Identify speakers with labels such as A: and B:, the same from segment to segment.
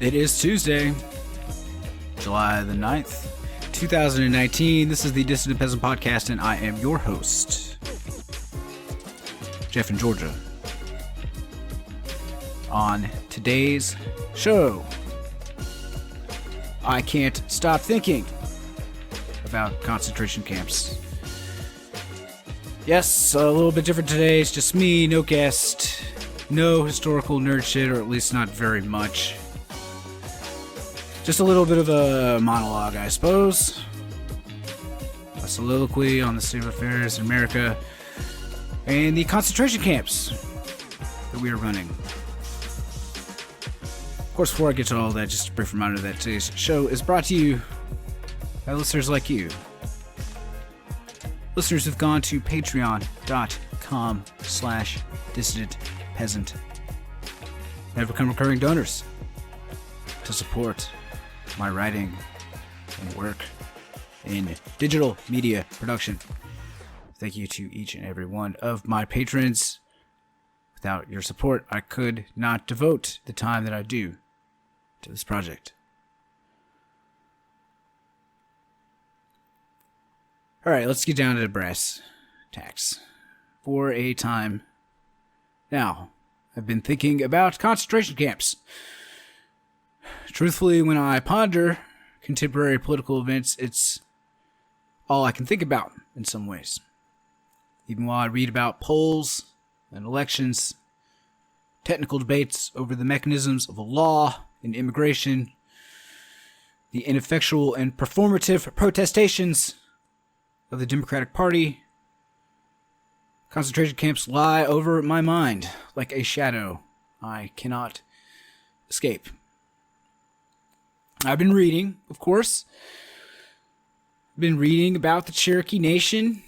A: It is Tuesday, July the 9th, 2019. This is the Dissident Peasant Podcast, and I am your host, Jeff in Georgia. On today's show, I can't stop thinking about concentration camps. Yes, a little bit different today. It's just me, no guest, no historical nerd shit, or at least not very much. Just a little bit of a monologue, I suppose. A soliloquy on the state of affairs in America and the concentration camps that we are running. Of course, before I get to all that, just a brief reminder that today's show is brought to you by listeners like you. Listeners who've gone to patreon.com/dissidentpeasant and have become recurring donors to support my writing and work in digital media production. Thank you to each and every one of my patrons. Without your support, I could not devote the time that I do to this project. Alright, let's get down to brass tacks. For a time now, I've been thinking about concentration camps. Truthfully, when I ponder contemporary political events, it's all I can think about in some ways. Even while I read about polls and elections, technical debates over the mechanisms of the law and immigration, the ineffectual and performative protestations of the Democratic Party, concentration camps lie over my mind like a shadow I cannot escape. I've been reading, of course. I've been reading about the Cherokee Nation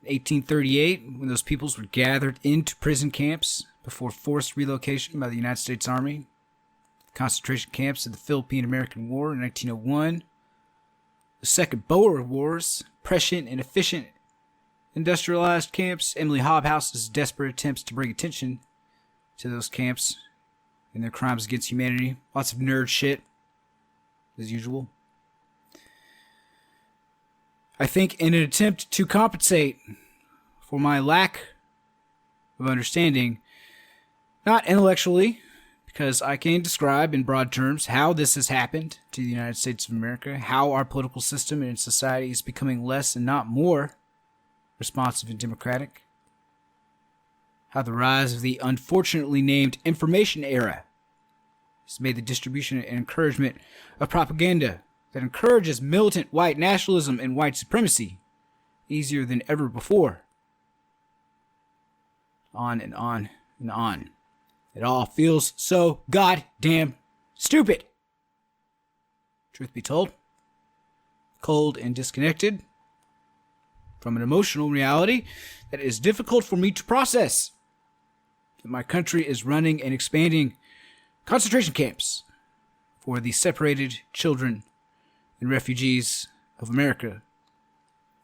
A: in 1838, when those peoples were gathered into prison camps before forced relocation by the United States Army. Concentration camps of the Philippine-American War in 1901. The Second Boer Wars, prescient and efficient industrialized camps. Emily Hobhouse's desperate attempts to bring attention to those camps and their crimes against humanity. Lots of nerd shit, as usual. I think in an attempt to compensate for my lack of understanding, not intellectually, because I can describe in broad terms how this has happened to the United States of America, how our political system and society is becoming less and not more responsive and democratic, how the rise of the unfortunately named information era has made the distribution and encouragement of propaganda that encourages militant white nationalism and white supremacy easier than ever before. On and on and on. It all feels so goddamn stupid. Truth be told, cold and disconnected from an emotional reality that is difficult for me to process. That my country is running and expanding concentration camps for the separated children and refugees of America.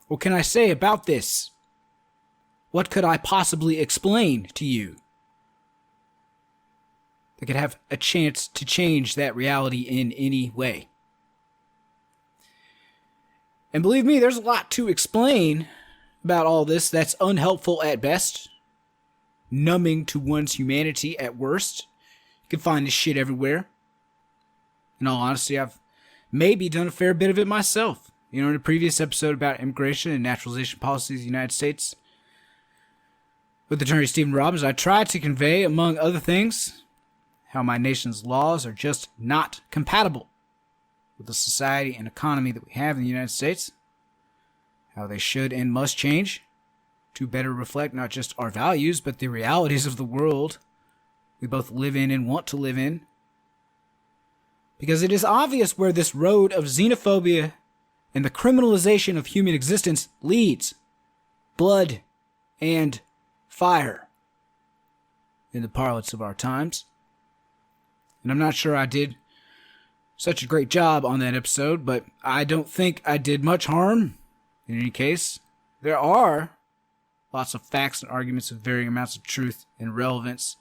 A: What can I say about this? What could I possibly explain to you that could have a chance to change that reality in any way? And believe me, there's a lot to explain about all this that's unhelpful at best, numbing to one's humanity at worst. You can find this shit everywhere. In all honesty, I've maybe done a fair bit of it myself. You know, in a previous episode about immigration and naturalization policies in the United States, with Attorney Stephen Robbins, I tried to convey, among other things, how my nation's laws are just not compatible with the society and economy that we have in the United States, how they should and must change to better reflect not just our values, but the realities of the world we both live in and want to live in. Because it is obvious where this road of xenophobia and the criminalization of human existence leads. Blood and fire, in the parlance of our times. And I'm not sure I did such a great job on that episode, but I don't think I did much harm. In any case, there are lots of facts and arguments with varying amounts of truth and relevance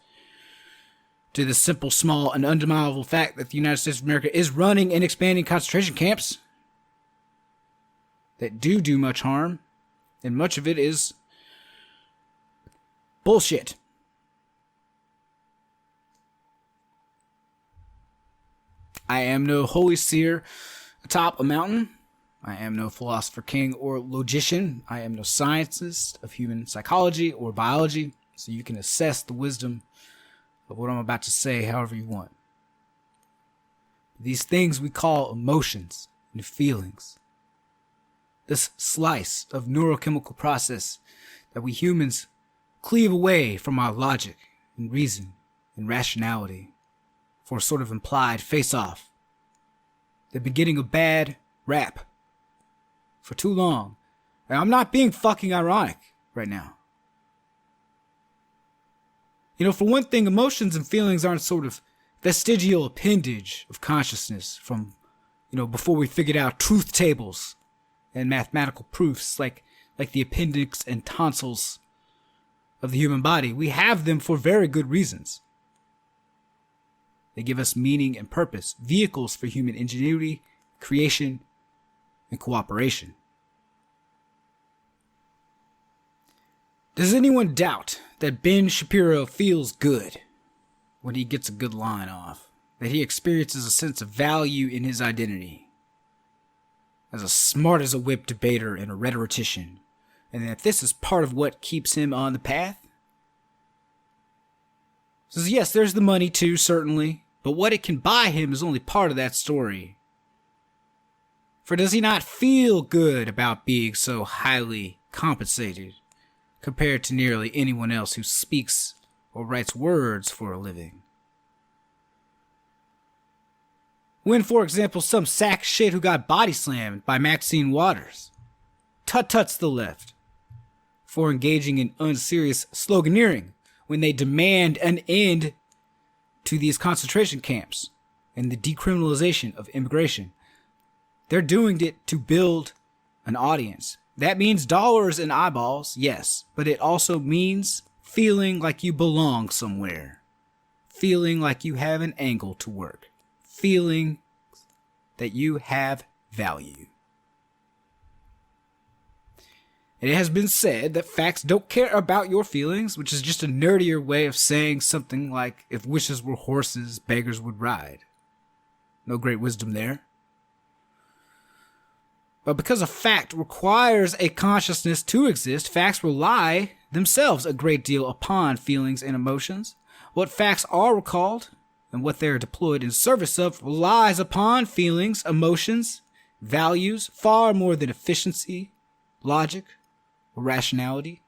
A: to the simple, small, and undeniable fact that the United States of America is running and expanding concentration camps that do much harm, and much of it is bullshit. I am no holy seer atop a mountain. I am no philosopher king or logician. I am no scientist of human psychology or biology, so you can assess the wisdom of what I'm about to say however you want. These things we call emotions and feelings. This slice of neurochemical process that we humans cleave away from our logic and reason and rationality for a sort of implied face-off. The beginning of bad rap for too long. And I'm not being fucking ironic right now. You know, for one thing, emotions and feelings aren't sort of vestigial appendage of consciousness from, before we figured out truth tables and mathematical proofs like the appendix and tonsils of the human body. We have them for very good reasons. They give us meaning and purpose, vehicles for human ingenuity, creation, and cooperation. Does anyone doubt that Ben Shapiro feels good when he gets a good line off? That he experiences a sense of value in his identity as a smart as a whip debater and a rhetorician, and that this is part of what keeps him on the path? Says, yes, there's the money too, certainly, but what it can buy him is only part of that story. For does he not feel good about being so highly compensated compared to nearly anyone else who speaks or writes words for a living? When, for example, some sack shit who got body slammed by Maxine Waters tut-tuts the left for engaging in unserious sloganeering when they demand an end to these concentration camps and the decriminalization of immigration. They're doing it to build an audience. That means dollars and eyeballs, yes, but it also means feeling like you belong somewhere, feeling like you have an angle to work, feeling that you have value. It has been said that facts don't care about your feelings, which is just a nerdier way of saying something like, if wishes were horses, beggars would ride. No great wisdom there. But because a fact requires a consciousness to exist, facts rely themselves a great deal upon feelings and emotions. What facts are recalled and what they are deployed in service of relies upon feelings, emotions, values, far more than efficiency, logic, or rationality.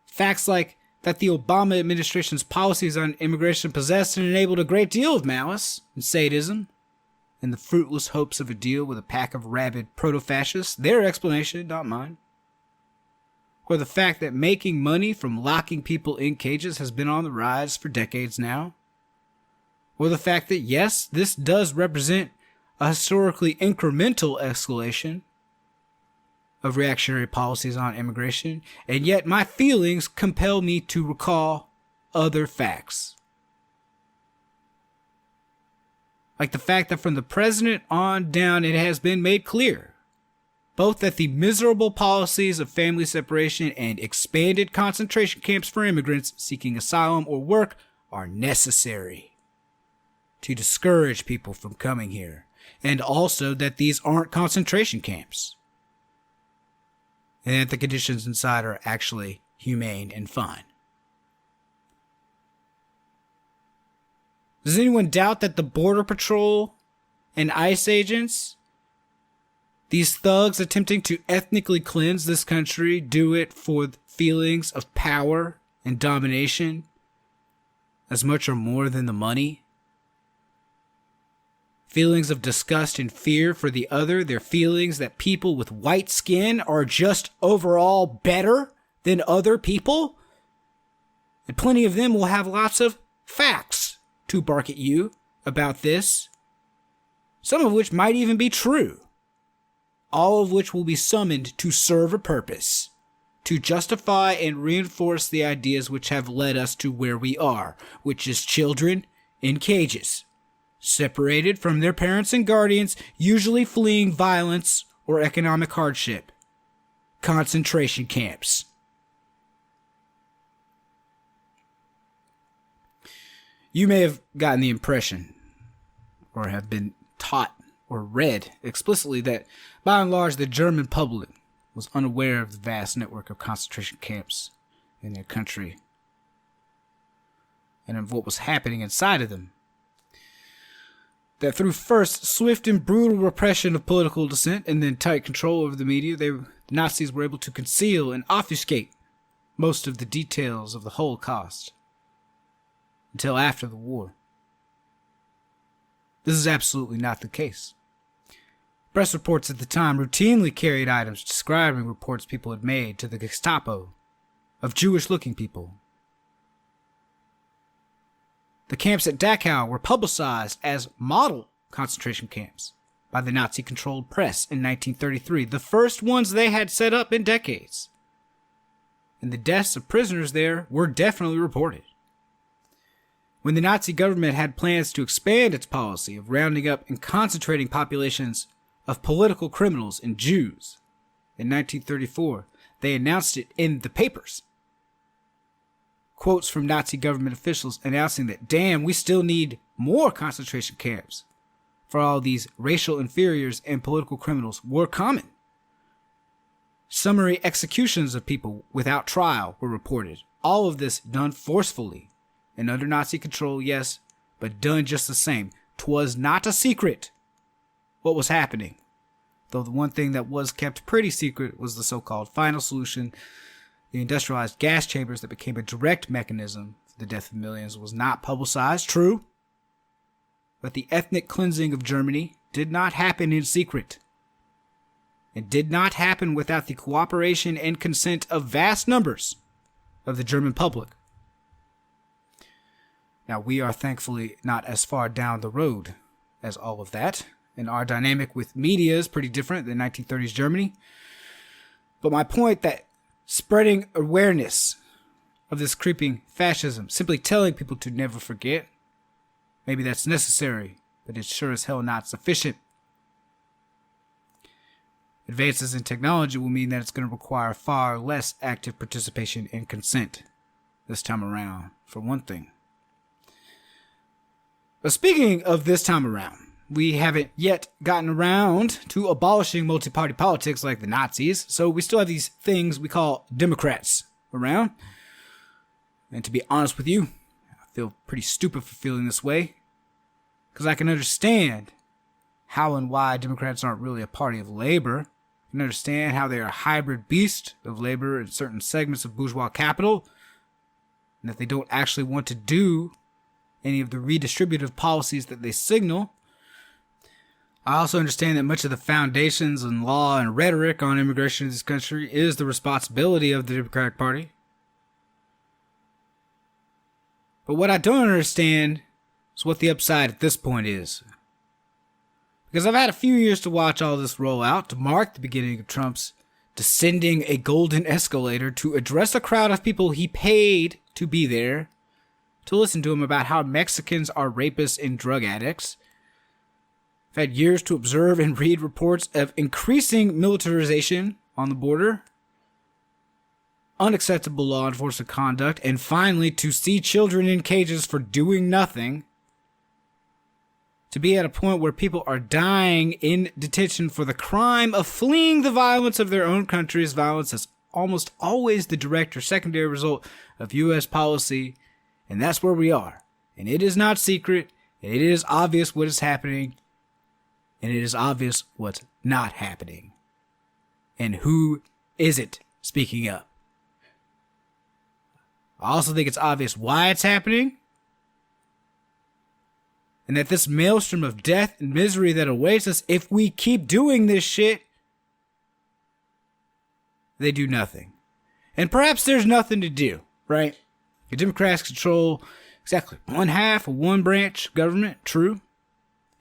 A: Facts like that the Obama administration's policies on immigration possessed and enabled a great deal of malice and sadism, and the fruitless hopes of a deal with a pack of rabid proto-fascists, their explanation, not mine. Or the fact that making money from locking people in cages has been on the rise for decades now. Or the fact that, yes, this does represent a historically incremental escalation of reactionary policies on immigration, and yet my feelings compel me to recall other facts. Like the fact that from the president on down, it has been made clear both that the miserable policies of family separation and expanded concentration camps for immigrants seeking asylum or work are necessary to discourage people from coming here, and also that these aren't concentration camps, and that the conditions inside are actually humane and fine. Does anyone doubt that the Border Patrol and ICE agents, these thugs attempting to ethnically cleanse this country, do it for feelings of power and domination as much or more than the money? Feelings of disgust and fear for the other, their feelings that people with white skin are just overall better than other people? And plenty of them will have lots of facts to bark at you about this, some of which might even be true, all of which will be summoned to serve a purpose, to justify and reinforce the ideas which have led us to where we are, which is children in cages, separated from their parents and guardians, usually fleeing violence or economic hardship. Concentration camps. You may have gotten the impression, or have been taught or read explicitly, that by and large the German public was unaware of the vast network of concentration camps in their country and of what was happening inside of them. That through first swift and brutal repression of political dissent and then tight control over the media, the Nazis were able to conceal and obfuscate most of the details of the Holocaust until after the war. This is absolutely not the case. Press reports at the time routinely carried items describing reports people had made to the Gestapo of Jewish-looking people. The camps at Dachau were publicized as model concentration camps by the Nazi-controlled press in 1933, the first ones they had set up in decades. And the deaths of prisoners there were definitely reported. When the Nazi government had plans to expand its policy of rounding up and concentrating populations of political criminals and Jews in 1934, they announced it in the papers. Quotes from Nazi government officials announcing that, damn, we still need more concentration camps for all these racial inferiors and political criminals were common. Summary executions of people without trial were reported. All of this done forcefully and under Nazi control, yes, but done just the same. 'Twas not a secret what was happening. Though the one thing that was kept pretty secret was the so-called final solution. The industrialized gas chambers that became a direct mechanism for the death of millions was not publicized, true. But the ethnic cleansing of Germany did not happen in secret. It did not happen without the cooperation and consent of vast numbers of the German public. Now, we are thankfully not as far down the road as all of that, and our dynamic with media is pretty different than 1930s Germany. But my point that spreading awareness of this creeping fascism, simply telling people to never forget, maybe that's necessary, but it's sure as hell not sufficient. Advances in technology will mean that it's going to require far less active participation and consent this time around, for one thing. But speaking of this time around, we haven't yet gotten around to abolishing multi-party politics like the Nazis, so we still have these things we call Democrats around. And to be honest with you, I feel pretty stupid for feeling this way, because I can understand how and why Democrats aren't really a party of labor. I can understand how they are a hybrid beast of labor in certain segments of bourgeois capital, and that they don't actually want to do any of the redistributive policies that they signal. I also understand that much of the foundations and law and rhetoric on immigration in this country is the responsibility of the Democratic Party. But what I don't understand is what the upside at this point is. Because I've had a few years to watch all this roll out to mark the beginning of Trump's descending a golden escalator to address a crowd of people he paid to be there, to listen to him about how Mexicans are rapists and drug addicts. I've had years to observe and read reports of increasing militarization on the border, unacceptable law enforcement conduct, and finally to see children in cages for doing nothing, to be at a point where people are dying in detention for the crime of fleeing the violence of their own country's violence is almost always the direct or secondary result of U.S. policy. And that's where we are. And it is not secret. And it is obvious what is happening. And it is obvious what's not happening. And who isn't speaking up. I also think it's obvious why it's happening. And that this maelstrom of death and misery that awaits us if we keep doing this shit, they do nothing. And perhaps there's nothing to do, right? The Democrats control exactly one half of one branch of government, true.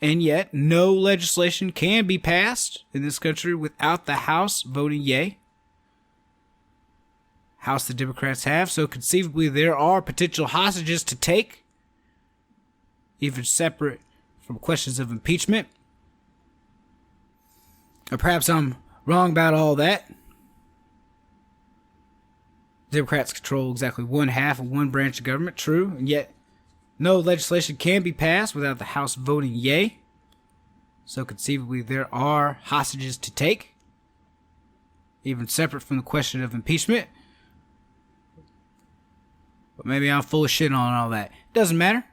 A: And yet, no legislation can be passed in this country without the House voting yay. House the Democrats have, so conceivably there are potential hostages to take, even separate from questions of impeachment. Or perhaps I'm wrong about all that. Democrats control exactly one half of one branch of government, true, and yet no legislation can be passed without the House voting yay. So conceivably there are hostages to take, even separate from the question of impeachment. But maybe I'm full of shit on all that. Doesn't matter.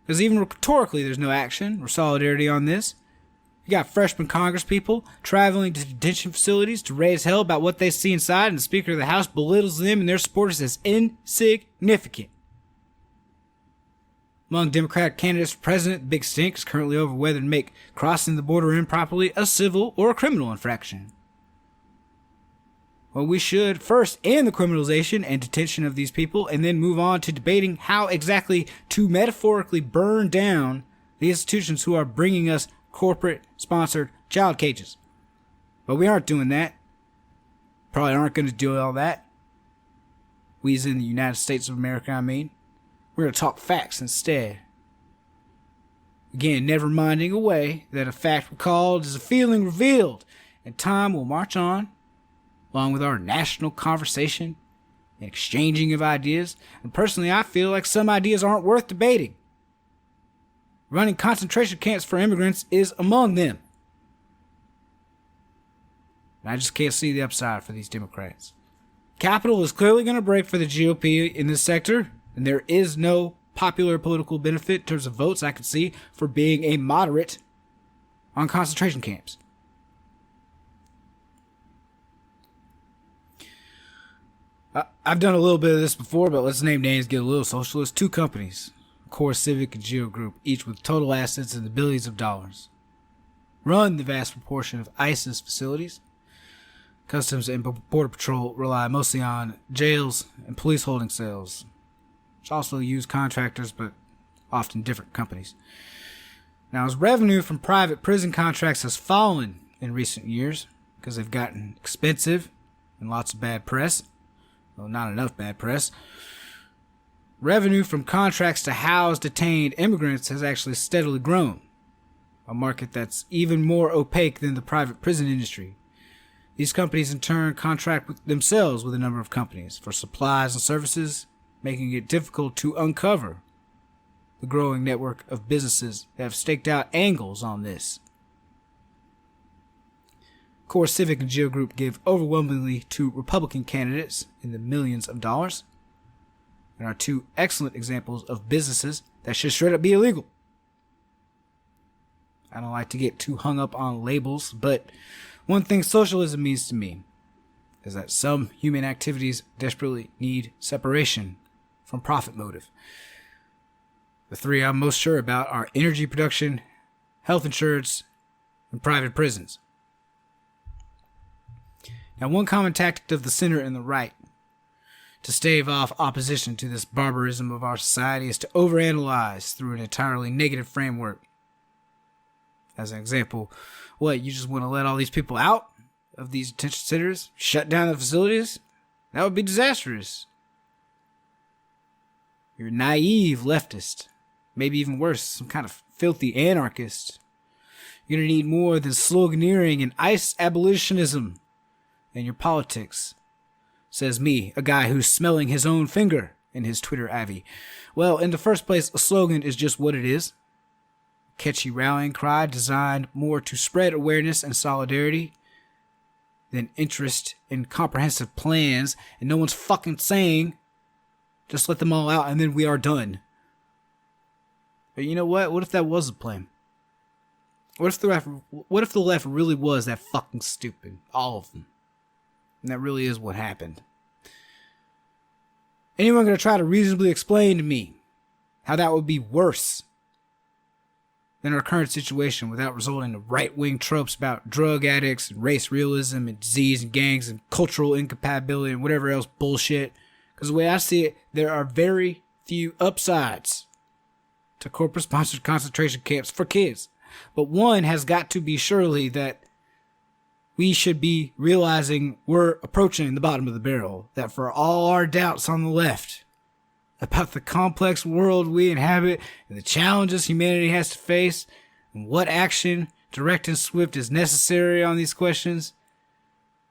A: Because even rhetorically, there's no action or solidarity on this. You got freshman Congress people traveling to detention facilities to raise hell about what they see inside, and the Speaker of the House belittles them and their supporters as insignificant. Among Democratic candidates for president, the big stink is currently over whether to make crossing the border improperly a civil or a criminal infraction. Well, we should first end the criminalization and detention of these people and then move on to debating how exactly to metaphorically burn down the institutions who are bringing us corporate-sponsored child cages. But we aren't doing that. Probably aren't going to do all that. We as in the United States of America, I mean. We're going to talk facts instead. Again, never minding away that a fact recalled is a feeling revealed, and time will march on, along with our national conversation and exchanging of ideas. And personally, I feel like some ideas aren't worth debating. Running concentration camps for immigrants is among them. And I just can't see the upside for these Democrats. Capital is clearly going to break for the GOP in this sector, and there is no popular political benefit in terms of votes I could see for being a moderate on concentration camps. I've done a little bit of this before, but let's name names, get a little socialist. 2 companies, Core Civic and Geo Group, each with total assets in the billions of dollars, run the vast proportion of ISIS facilities. Customs and Border Patrol rely mostly on jails and police holding cells, which also use contractors, but often different companies. Now, as revenue from private prison contracts has fallen in recent years because they've gotten expensive and lots of bad press, well, not enough bad press, revenue from contracts to house detained immigrants has actually steadily grown, a market that's even more opaque than the private prison industry. These companies in turn contract with themselves with a number of companies for supplies and services, making it difficult to uncover the growing network of businesses that have staked out angles on this. Core Civic and Geo Group give overwhelmingly to Republican candidates in the millions of dollars, and are 2 excellent examples of businesses that should straight up be illegal. I don't like to get too hung up on labels, but one thing socialism means to me is that some human activities desperately need separation from profit motive. The 3 I'm most sure about are energy production, health insurance, and private prisons. Now, one common tactic of the center and the right to stave off opposition to this barbarism of our society is to overanalyze through an entirely negative framework. As an example, what, you just want to let all these people out of these detention centers, shut down the facilities? That would be disastrous. You're a naive leftist, maybe even worse, some kind of filthy anarchist. You're going to need more than sloganeering and ICE abolitionism in your politics, says me, a guy who's smelling his own finger in his Twitter avvy. Well, in the first place, a slogan is just what it is. A catchy rallying cry designed more to spread awareness and solidarity than interest in comprehensive plans, and no one's fucking saying, just let them all out and then we are done. But you know what? What if that was the plan? What if the left really was that fucking stupid? All of them. And that really is what happened. Anyone going to try to reasonably explain to me how that would be worse than our current situation without resorting to right-wing tropes about drug addicts and race realism and disease and gangs and cultural incompatibility and whatever else bullshit? Because the way I see it, there are very few upsides to corporate-sponsored concentration camps for kids. But one has got to be surely that we should be realizing we're approaching the bottom of the barrel, that for all our doubts on the left about the complex world we inhabit and the challenges humanity has to face and what action, direct and swift, is necessary on these questions,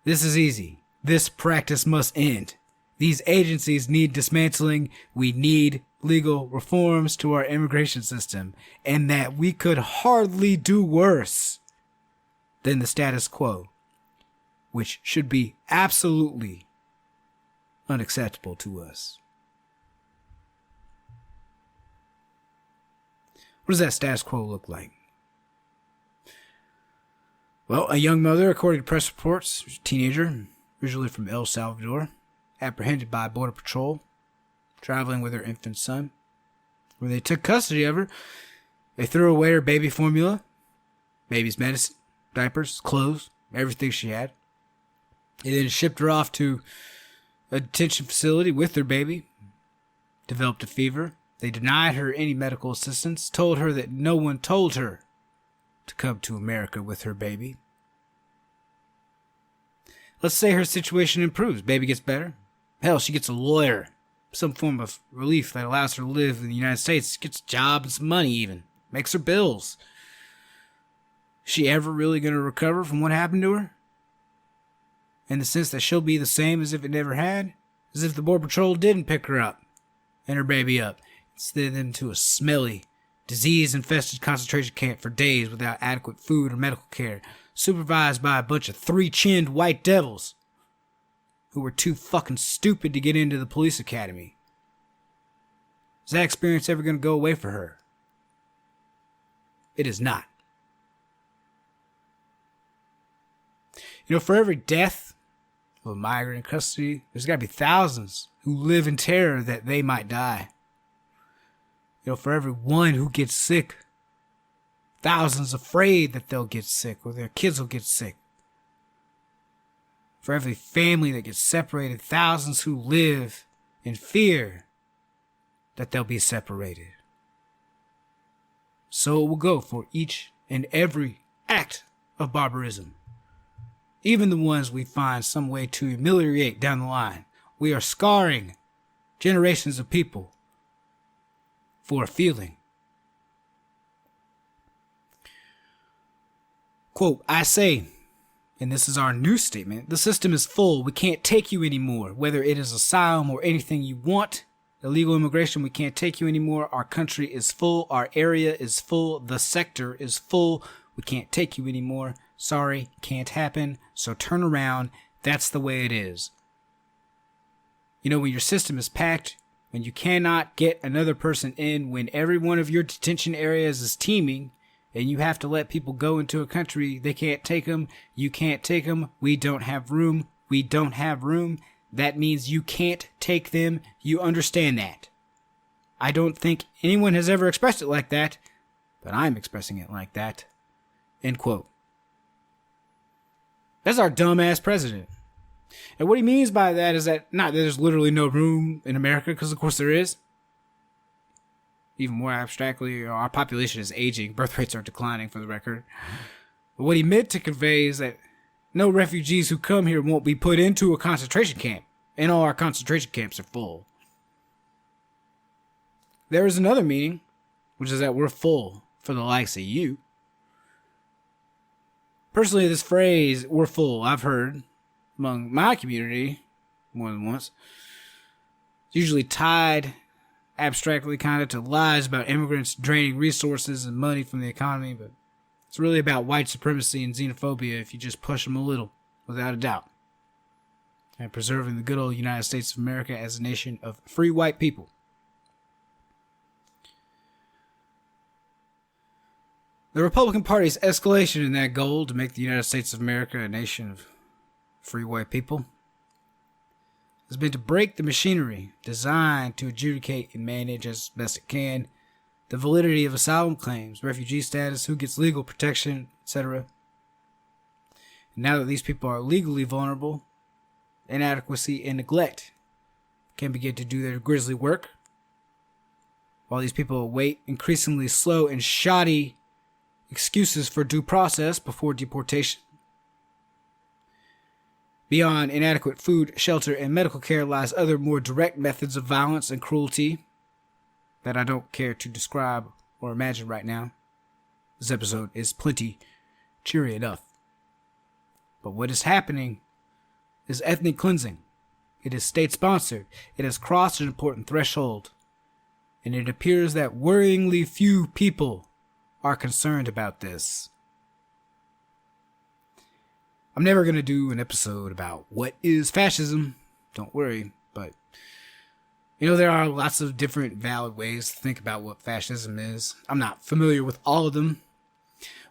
A: this is easy. This practice must end. These agencies need dismantling. We need legal reforms to our immigration system, and that we could hardly do worse than the status quo, which should be absolutely unacceptable to us. What does that status quo look like? Well, a young mother, according to press reports, a teenager, originally from El Salvador, apprehended by Border Patrol, traveling with her infant son. When they took custody of her, they threw away her baby formula, baby's medicine, diapers, clothes, everything she had. They then shipped her off to a detention facility with her baby, developed a fever. They denied her any medical assistance, told her that no one told her to come to America with her baby. Let's say her situation improves. Baby gets better. Hell, she gets a lawyer, some form of relief that allows her to live in the United States, gets a job and some money even, makes her bills. Is she ever really going to recover from what happened to her? In the sense that she'll be the same as if it never had? As if the Border Patrol didn't pick her up and her baby up, send them to a smelly, disease-infested concentration camp for days without adequate food or medical care, supervised by a bunch of three-chinned white devils who were too fucking stupid to get into the police academy. Is that experience ever going to go away for her? It is not. You know, for every death of a migrant in custody, there's got to be thousands who live in terror that they might die. You know, for every one who gets sick, thousands afraid that they'll get sick or their kids will get sick. For every family that gets separated, thousands who live in fear that they'll be separated. So it will go for each and every act of barbarism. Even the ones we find some way to ameliorate down the line. We are scarring generations of people for a feeling. Quote, I say, and this is our new statement, the system is full. We can't take you anymore. Whether it is asylum or anything you want, illegal immigration, we can't take you anymore. Our country is full. Our area is full. The sector is full. We can't take you anymore. Sorry, can't happen. So turn around. That's the way it is. You know, when your system is packed, when you cannot get another person in, when every one of your detention areas is teeming, and you have to let people go into a country, they can't take them, you can't take them, we don't have room, we don't have room, that means you can't take them, you understand that. I don't think anyone has ever expressed it like that, but I'm expressing it like that. End quote. That's our dumbass president. And what he means by that is that not that there's literally no room in America, because of course there is. Even more abstractly, our population is aging. Birth rates are declining, for the record. But what he meant to convey is that no refugees who come here won't be put into a concentration camp. And all our concentration camps are full. There is another meaning, which is that we're full for the likes of you. Personally, this phrase, we're full, I've heard among my community more than once. It's usually tied abstractly kind of to lies about immigrants draining resources and money from the economy, but it's really about white supremacy and xenophobia if you just push them a little, without a doubt, and preserving the good old United States of America as a nation of free white people. The Republican Party's escalation in that goal to make the United States of America a nation of free white people has been to break the machinery designed to adjudicate and manage as best it can the validity of asylum claims, refugee status, who gets legal protection, etc. And now that these people are legally vulnerable, inadequacy and neglect can begin to do their grisly work, while these people await increasingly slow and shoddy excuses for due process before deportation. Beyond inadequate food, shelter, and medical care lies other more direct methods of violence and cruelty that I don't care to describe or imagine right now. This episode is plenty cheery enough. But what is happening is ethnic cleansing. It is state-sponsored. It has crossed an important threshold. And it appears that worryingly few people are concerned about this. I'm never going to do an episode about what is fascism. Don't worry. But, there are lots of different valid ways to think about what fascism is. I'm not familiar with all of them.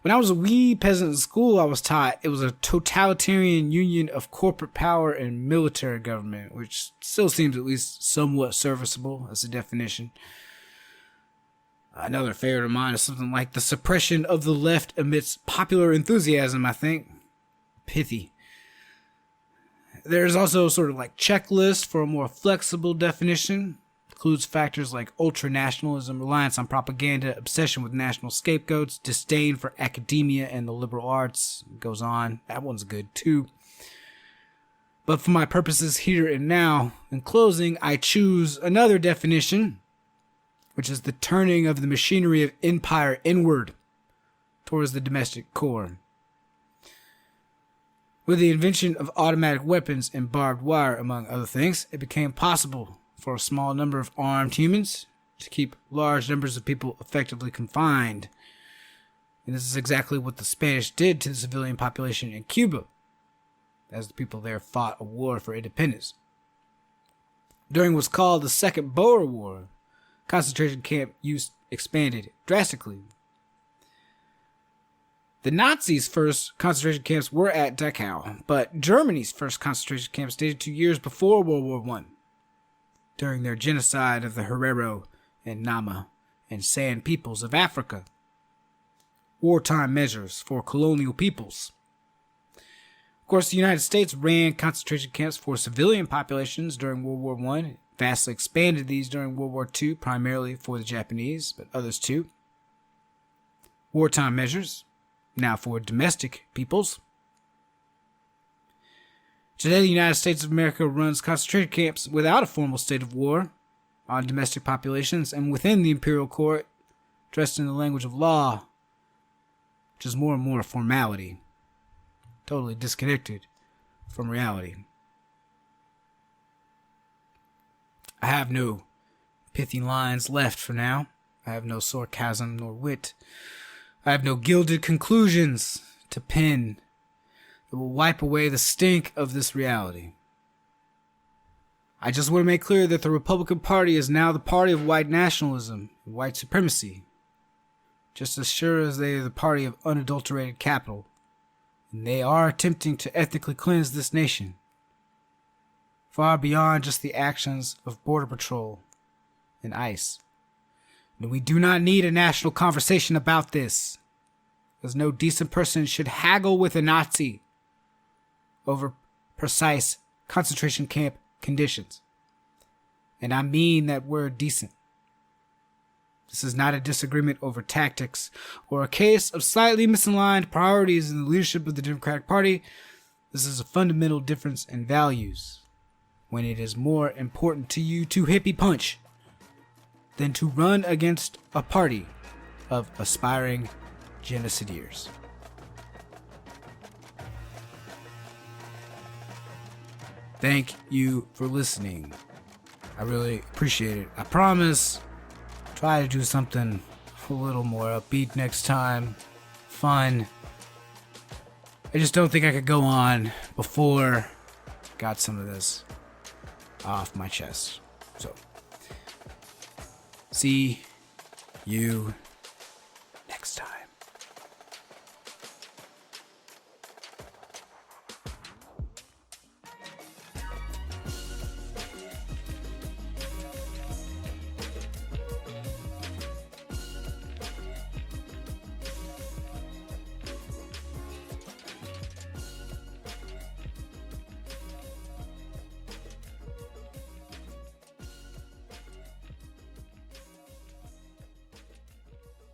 A: When I was a wee peasant in school, I was taught it was a totalitarian union of corporate power and military government, which still seems at least somewhat serviceable as a definition. Another favorite of mine is something like the suppression of the left amidst popular enthusiasm, I think. Pithy. There's also sort of like checklist for a more flexible definition. Includes factors like ultranationalism, reliance on propaganda, obsession with national scapegoats, disdain for academia and the liberal arts. It goes on. That one's good too. But for my purposes here and now, in closing, I choose another definition, which is the turning of the machinery of empire inward towards the domestic core. With the invention of automatic weapons and barbed wire, among other things, it became possible for a small number of armed humans to keep large numbers of people effectively confined. And this is exactly what the Spanish did to the civilian population in Cuba, as the people there fought a war for independence. During what's called the Second Boer War, concentration camp use expanded drastically. The Nazis' first concentration camps were at Dachau, but Germany's first concentration camps dated 2 years before World War I, during their genocide of the Herero and Nama and San peoples of Africa. Wartime measures for colonial peoples. Of course, the United States ran concentration camps for civilian populations during World War I, vastly expanded these during World War II, primarily for the Japanese, but others too. Wartime measures, now for domestic peoples. Today, the United States of America runs concentration camps without a formal state of war on domestic populations and within the imperial court, dressed in the language of law, which is more and more a formality, totally disconnected from reality. I have no pithy lines left for now. I have no sarcasm nor wit. I have no gilded conclusions to pen that will wipe away the stink of this reality. I just want to make clear that the Republican Party is now the party of white nationalism and white supremacy, just as sure as they are the party of unadulterated capital, and they are attempting to ethically cleanse this nation, far beyond just the actions of Border Patrol and ICE. And we do not need a national conversation about this, because no decent person should haggle with a Nazi over precise concentration camp conditions. And I mean that word decent. This is not a disagreement over tactics or a case of slightly misaligned priorities in the leadership of the Democratic Party. This is a fundamental difference in values, when it is more important to you to hippie punch than to run against a party of aspiring genocideers. Thank you for listening. I really appreciate it. I promise, try to do something a little more upbeat next time. Fun. I just don't think I could go on before I got some of this off my chest. So, see you